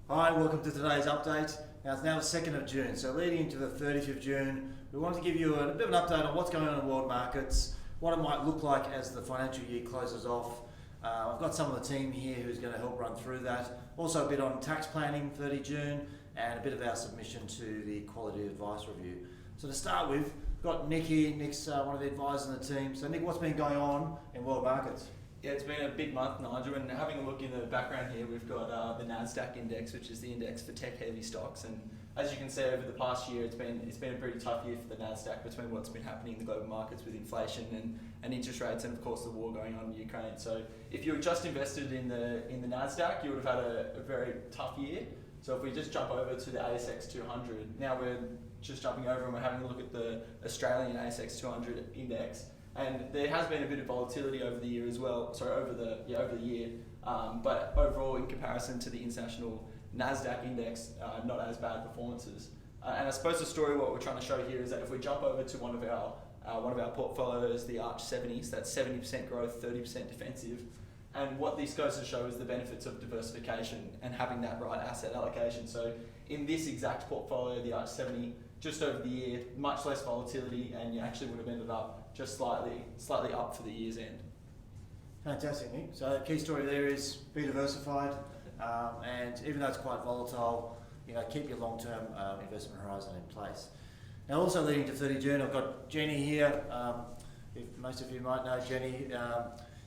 Hi, welcome to today's update. Now it's now the 2nd of June, so leading into the 30th of June, we wanted to give you a bit of an update on what's going on in world markets, what it might look like as the financial year closes off. I've got some of the team here who's going to help run through that. Also a bit on tax planning, 30 June, and a bit of our submission to the Quality Advice Review. So to start with, we've got Nick here. Nick's one of the advisors in the team. So Nick, what's been going on in world markets? Yeah, it's been a big month, Nigel, and having a look in the background here, we've got the NASDAQ index, which is the index for tech-heavy stocks, and as you can see over the past year, it's been a pretty tough year for the NASDAQ between what's been happening in the global markets with inflation and interest rates, and of course the war going on in Ukraine. So if you were just invested in the NASDAQ, you would have had a very tough year. So if we just jump over to the ASX 200, now we're just jumping over and we're having a look at the Australian ASX 200 index. And there has been a bit of volatility over the year as well. Sorry, over the year. But overall, in comparison to the international NASDAQ index, not as bad performances. And I suppose the story, what we're trying to show here, is that if we jump over to one of our portfolios, the Arch 70s, that's 70% growth, 30% defensive. And what this goes to show is the benefits of diversification and having that right asset allocation. So in this exact portfolio, the Arch 70, just over the year, much less volatility, and you actually would have ended up just slightly up for the year's end. Fantastic, Nick. So the key story there is be diversified, and even though it's quite volatile, keep your long-term investment horizon in place. Now, also leading to 30 June, I've got Jenny here. If most of you might know Jenny.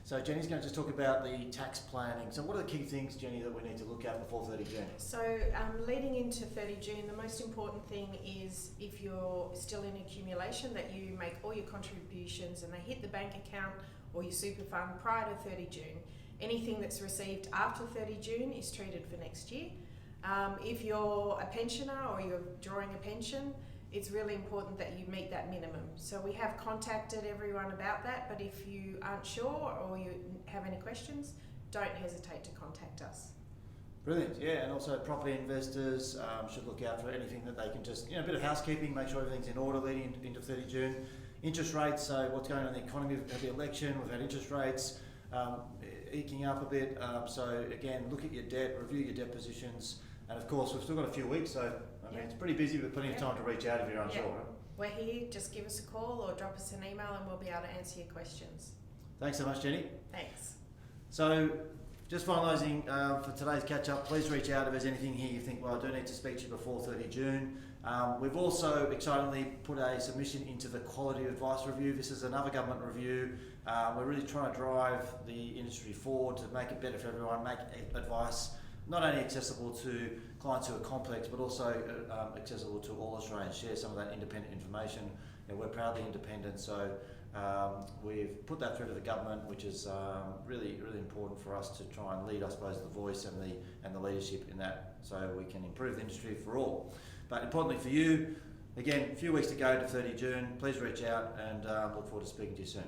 So Jenny's going to just talk about the tax planning. So what are the key things, Jenny, that we need to look at before 30 June? So leading into 30 June, the most important thing is if you're still in accumulation, that you make all your contributions and they hit the bank account or your super fund prior to 30 June. Anything that's received after 30 June is treated for next year. If you're a pensioner or you're drawing a pension, it's really important that you meet that minimum. So we have contacted everyone about that, but if you aren't sure or you have any questions, don't hesitate to contact us. Brilliant, yeah, and also property investors should look out for anything that they can just, a bit of housekeeping, make sure everything's in order leading into 30 June. Interest rates, so what's going on in the economy, we've had the election, we've had interest rates eking up a bit, so again, look at your debt, review your debt positions, and of course we've still got a few weeks, so it's pretty busy with plenty of time to reach out if you're unsure. Right? We're here, just give us a call or drop us an email and we'll be able to answer your questions. Thanks so much, Jenny. Thanks. So, just finalising for today's catch-up, please reach out if there's anything here you think, well, I do need to speak to you before 30 June. We've also excitingly put a submission into the Quality Advice Review. This is another government review. We're really trying to drive the industry forward to make it better for everyone, make advice not only accessible to clients who are complex, but also accessible to all Australians, share some of that independent information. We're proudly independent, so we've put that through to the government, which is really important for us to try and lead, I suppose, the voice and the leadership in that, so we can improve the industry for all. But importantly for you, again, a few weeks to go to 30 June, please reach out and look forward to speaking to you soon.